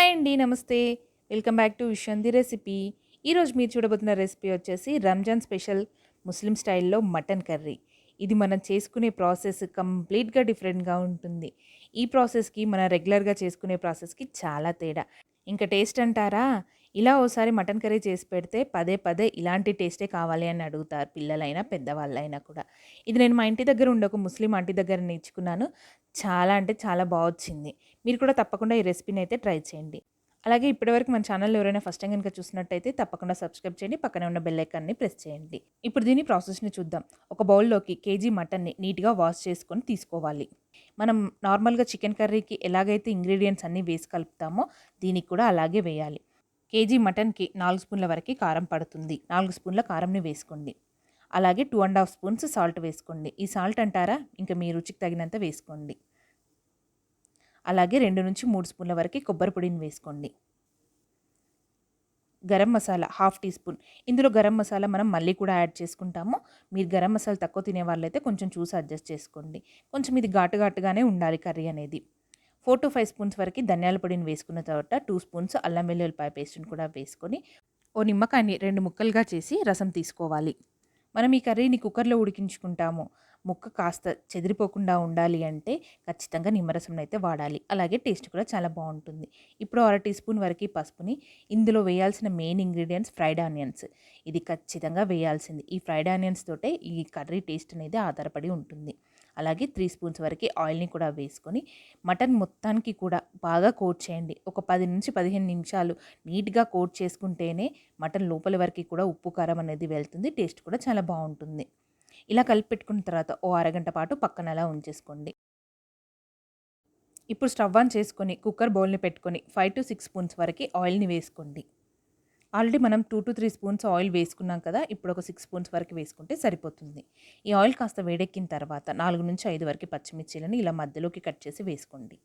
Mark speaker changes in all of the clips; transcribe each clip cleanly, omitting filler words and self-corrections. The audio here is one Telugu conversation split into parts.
Speaker 1: హాయ్ అండి. నమస్తే. వెల్కమ్ బ్యాక్ టు విషంది రెసిపీ. ఈరోజు మీరు చూడబోతున్న రెసిపీ వచ్చేసి రంజాన్ స్పెషల్ ముస్లిం స్టైల్‌లో మటన్ కర్రీ. ఇది మనం చేసుకునే ప్రాసెస్ కంప్లీట్‌గా డిఫరెంట్‌గా ఉంటుంది. ఈ ప్రాసెస్‌కి మనం రెగ్యులర్‌గా చేసుకునే ప్రాసెస్‌కి చాలా తేడా. ఇంక టేస్ట్ అంటారా? ఇలా ఓసారి మటన్ కర్రీ చేసి పెడితే పదే పదే ఇలాంటి టేస్టే కావాలి అని అడుగుతారు పిల్లలైనా, పెద్దవాళ్ళైనా కూడా. ఇది నేను మా ఇంటి దగ్గర ఉండే ఒక ముస్లిం ఆంటీ దగ్గర నేర్చుకున్నాను. చాలా అంటే చాలా బా వచ్చింది. మీరు కూడా తప్పకుండా ఈ రెసిపీని అయితే ట్రై చేయండి. అలాగే ఇప్పటివరకు మన ఛానల్‌లో ఎవరైనా ఫస్ట్ టైమ్ గనుక చూసినట్టయితే తప్పకుండా సబ్స్క్రైబ్ చేయండి. పక్కనే ఉన్న బెల్ ఐకాన్‌ని ప్రెస్ చేయండి. ఇప్పుడు దీని ప్రాసెస్‌ని చూద్దాం. ఒక బౌల్‌లోకి కేజీ మటన్‌ని నీట్‌గా వాష్ చేసుకొని తీసుకోవాలి. మనం నార్మల్‌గా చికెన్ కర్రీకి ఎలాగైతే ఇంగ్రీడియెంట్స్ అన్నీ వేసి కలుపుతామో దీనికి కూడా అలాగే వేయాలి. కేజీ మటన్‌కి 4 స్పూన్ల వరకి కారం పడుతుంది. 4 స్పూన్ల కారంని వేసుకోండి. అలాగే 2 ½ స్పూన్స్ సాల్ట్ వేసుకోండి. ఈ సాల్ట్ అంటారా ఇంక మీ రుచికి తగినంత వేసుకోండి. అలాగే 2-3 స్పూన్ల వరకు కొబ్బరి పొడిని వేసుకోండి. Garam masala half teaspoon. ఇందులో గరం మసాలా మనం మళ్ళీ కూడా యాడ్ చేసుకుంటాము. మీరు గరం మసాలా తక్కువ తినే వాళ్ళైతే కొంచెం చూసి అడ్జస్ట్ చేసుకోండి. కొంచెం ఇది ఘాటుగానే ఉండాలి కర్రీ అనేది. 4-5 స్పూన్స్ వరకు ధనియాల పొడిని వేసుకున్న తర్వాత 2 స్పూన్స్ అల్లం వెల్లుల్లిపాయ పేస్ట్‌ని కూడా వేసుకొని ఓ నిమ్మకాయని 2 ముక్కలుగా చేసి రసం తీసుకోవాలి. మనం ఈ కర్రీని కుక్కర్‌లో ఉడికించుకుంటాము. ముక్క కాస్త చెదిరిపోకుండా ఉండాలి అంటే ఖచ్చితంగా నిమ్మరసంనైతే వాడాలి. అలాగే టేస్ట్ కూడా చాలా బావుంటుంది. ఇప్పుడు అర టీ స్పూన్ వరకి పసుపుని ఇందులో వేయాల్సిన మెయిన్ ఇంగ్రీడియెంట్స్ ఫ్రైడ్ ఆనియన్స్. ఇది ఖచ్చితంగా వేయాల్సింది. ఈ ఫ్రైడ్ ఆనియన్స్ తోటే ఈ కర్రీ టేస్ట్ అనేది ఆధారపడి ఉంటుంది. అలాగే 3 స్పూన్స్ వరకి ఆయిల్‌ని కూడా వేసుకొని మటన్ మొత్తానికి కూడా బాగా కోట్ చేయండి. ఒక 10-15 నిమిషాలు నీట్‌గా కోట్ చేసుకుంటేనే మటన్ లోపల వరకి కూడా ఉప్పు, కారం అనేది వెళ్తుంది. టేస్ట్ కూడా చాలా బావుంటుంది. ఇలా కలిపి పెట్టుకున్న తర్వాత ఓ అరగంట పాటు పక్కన అలా ఉంచేసుకోండి. ఇప్పుడు స్టవ్ ఆన్ చేసుకొని కుక్కర్ బౌల్‌ని పెట్టుకొని 5-6 స్పూన్స్ వరకి ఆయిల్‌ని వేసుకోండి. ఆల్రెడీ మనం 2-3 స్పూన్స్ ఆయిల్ వేసుకున్నాం కదా! ఇప్పుడు ఒక 6 స్పూన్స్ వరకు వేసుకుంటే సరిపోతుంది. ఈ ఆయిల్ కాస్త వేడెక్కిన తర్వాత 4-5 వరకు పచ్చిమిర్చీలని ఇలా మధ్యలోకి కట్ చేసి వేసుకోండి.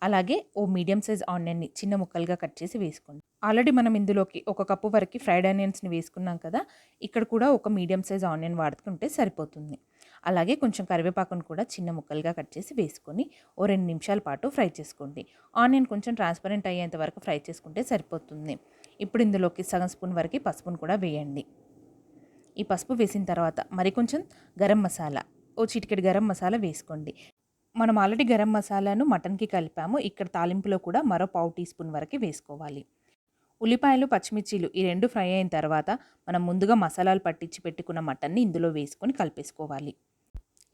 Speaker 1: అలాగే ఓ మీడియం సైజ్ ఆనియన్‌ని చిన్న ముక్కలుగా కట్ చేసి వేసుకోండి. ఆల్రెడీ మనం ఇందులోకి ఒక కప్పు వరకి ఫ్రైడ్ ఆనియన్స్‌ని వేసుకున్నాం కదా! ఇక్కడ కూడా ఒక మీడియం సైజ్ ఆనియన్ వాడుకుంటే సరిపోతుంది. అలాగే కొంచెం కరివేపాకును కూడా చిన్న ముక్కలుగా కట్ చేసి వేసుకొని ఓ 2 నిమిషాల పాటు ఫ్రై చేసుకోండి. ఆనియన్ కొంచెం ట్రాన్స్‌పరెంట్ అయ్యేంత వరకు ఫ్రై చేసుకుంటే సరిపోతుంది. ఇప్పుడు ఇందులోకి సగం స్పూన్ వరకి పసుపును కూడా వేయండి. ఈ పసుపు వేసిన తర్వాత మరి కొంచెం గరం మసాలా, ఓ చిటికెడు గరం మసాలా వేసుకోండి. మనం ఆల్రెడీ గరం మసాలాను మటన్‌కి కలిపాము. ఇక్కడ తాలింపులో కూడా మరో పావు టీ స్పూన్ వరకి వేసుకోవాలి. ఉల్లిపాయలు, పచ్చిమిర్చీలు ఈ 2 ఫ్రై అయిన తర్వాత మనం ముందుగా మసాలాలు పట్టించి పెట్టుకున్న మటన్‌ని ఇందులో వేసుకొని కలిపేసుకోవాలి.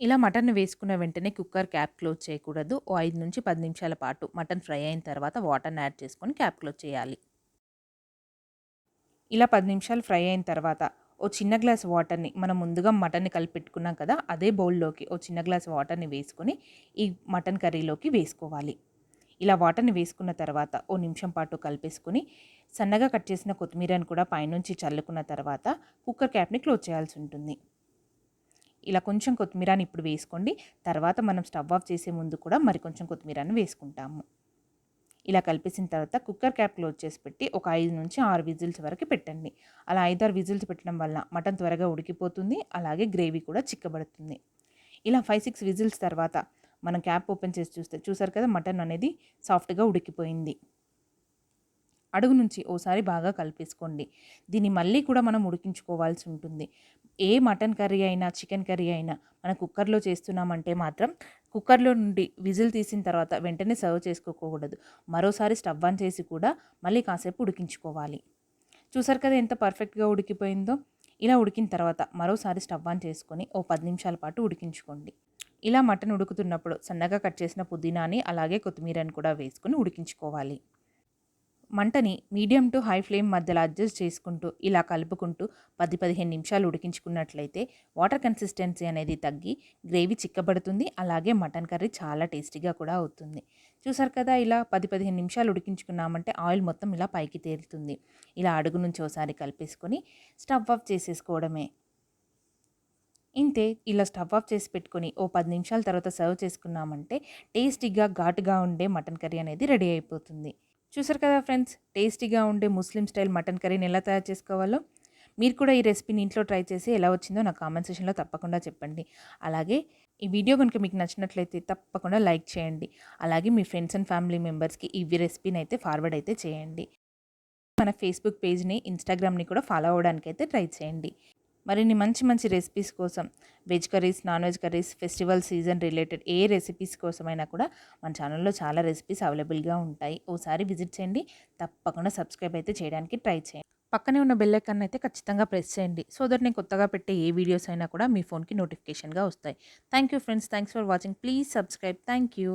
Speaker 1: ఇలా మటన్‌ని వేసుకున్న వెంటనే కుక్కర్ క్యాప్ క్లోజ్ చేయకూడదు. ఓ 5-10 నిమిషాల పాటు మటన్ ఫ్రై అయిన తర్వాత వాటర్‌ని యాడ్ చేసుకొని క్యాప్ క్లోజ్ చేయాలి. ఇలా 10 నిమిషాలు ఫ్రై అయిన తర్వాత ఓ చిన్న గ్లాస్ వాటర్‌ని మనం ముందుగా మటన్‌ని కలిపి పెట్టుకున్నాం కదా! అదే బౌల్‌లోకి ఓ చిన్న గ్లాస్ వాటర్‌ని వేసుకొని ఈ మటన్ కర్రీలోకి వేసుకోవాలి. ఇలా వాటర్‌ని వేసుకున్న తర్వాత ఓ నిమిషం పాటు కలిపేసుకొని సన్నగా కట్ చేసిన కొత్తిమీరని కూడా పైనుంచి చల్లుకున్న తర్వాత కుక్కర్ క్యాప్‌ని క్లోజ్ చేయాల్సి ఉంటుంది. ఇలా కొంచెం కొత్తిమీరని ఇప్పుడు వేసుకోండి. తర్వాత మనం స్టవ్ ఆఫ్ చేసే ముందు కూడా మరి కొంచెం కొత్తిమీరని వేసుకుంటాము. ఇలా కలిపేసిన తర్వాత కుక్కర్ క్యాప్ క్లోజ్ చేసి పెట్టి ఒక 5-6 విజిల్స్ వరకు పెట్టండి. అలా 5-6 విజిల్స్ పెట్టడం వల్ల మటన్ త్వరగా ఉడికిపోతుంది. అలాగే గ్రేవీ కూడా చిక్కబడుతుంది. ఇలా 5-6 విజిల్స్ తర్వాత మనం క్యాప్ ఓపెన్ చేసి చూస్తే చూసారు కదా మటన్ అనేది సాఫ్ట్‌గా ఉడికిపోయింది. అడుగు నుంచి ఓసారి బాగా కలిపేసుకోండి. దీన్ని మళ్ళీ కూడా మనం ఉడికించుకోవాల్సి ఉంటుంది. ఏ మటన్ కర్రీ అయినా, చికెన్ కర్రీ అయినా మనం కుక్కర్‌లో చేస్తున్నామంటే మాత్రం కుక్కర్‌లో నుండి విజిల్ తీసిన తర్వాత వెంటనే సర్వ్ చేసుకోకూడదు. మరోసారి స్టవ్ ఆన్ చేసి కూడా మళ్ళీ కాసేపు ఉడికించుకోవాలి. చూసారు కదా ఎంత పర్ఫెక్ట్‌గా ఉడికిపోయిందో. ఇలా ఉడికిన తర్వాత మరోసారి స్టవ్ ఆన్ చేసుకొని ఓ 10 నిమిషాల పాటు ఉడికించుకోండి. ఇలా మటన్ ఉడుకుతున్నప్పుడు సన్నగా కట్ చేసిన పుదీనాని అలాగే కొత్తిమీరని కూడా వేసుకొని ఉడికించుకోవాలి. మంటని మీడియం టు హై ఫ్లేమ్ మధ్యలో అడ్జస్ట్ చేసుకుంటూ ఇలా కలుపుకుంటూ 10-15 నిమిషాలు ఉడికించుకున్నట్లయితే వాటర్ కన్సిస్టెన్సీ అనేది తగ్గి గ్రేవీ చిక్కబడుతుంది. అలాగే మటన్ కర్రీ చాలా టేస్టీగా కూడా అవుతుంది. చూసారు కదా ఇలా 10-15 నిమిషాలు ఉడికించుకున్నామంటే ఆయిల్ మొత్తం ఇలా పైకి తేలుతుంది. ఇలా అడుగు నుంచి ఒకసారి కలిపేసుకొని స్టవ్ ఆఫ్ చేసేసుకోవడమే. ఇంతే ఇలా స్టవ్ ఆఫ్ చేసి పెట్టుకొని ఓ 10 నిమిషాల తర్వాత సర్వ్ చేసుకున్నామంటే టేస్టీగా ఘాటుగా ఉండే మటన్ కర్రీ అనేది రెడీ అయిపోతుంది. చూసారు కదా ఫ్రెండ్స్, టేస్టీగా ఉండే ముస్లిం స్టైల్ మటన్ కర్రీని ఎలా తయారు చేసుకోవాలో. మీరు కూడా ఈ రెసిపీని ఇంట్లో ట్రై చేసి ఎలా వచ్చిందో నాకు కామెంట్ సెక్షన్‌లో తప్పకుండా చెప్పండి. అలాగే ఈ వీడియో గనుక మీకు నచ్చినట్లయితే తప్పకుండా లైక్ చేయండి. అలాగే మీ ఫ్రెండ్స్ అండ్ ఫ్యామిలీ మెంబర్స్‌కి ఈ రెసిపీని అయితే ఫార్వర్డ్ అయితే చేయండి. మన ఫేస్‌బుక్ పేజ్‌ని, ఇన్‌స్టాగ్రామ్‌ని కూడా ఫాలో అవ్వడానికైతే ట్రై చేయండి. మరిన్ని మంచి మంచి రెసిపీస్ కోసం veg curries, non veg curries, festival season related ఏ రెసిపీస్ కోసమైనా కూడా మన ఛానల్‌లో చాలా రెసిపీస్ అవైలబుల్‌గా ఉంటాయి. ఓసారి విజిట్ చేయండి. తప్పకుండా సబ్స్క్రైబ్ అయితే చేయడానికి ట్రై చేయండి. పక్కనే ఉన్న బెల్ ఐకాన్ అయితే ఖచ్చితంగా ప్రెస్ చేయండి. సో దట్ నేను కొత్తగా పెట్టే ఏ వీడియోస్ అయినా కూడా మీ ఫోన్‌కి నోటిఫికేషన్‌గా వస్తాయి. Thank you friends. Thanks for watching. Please subscribe. Thank you.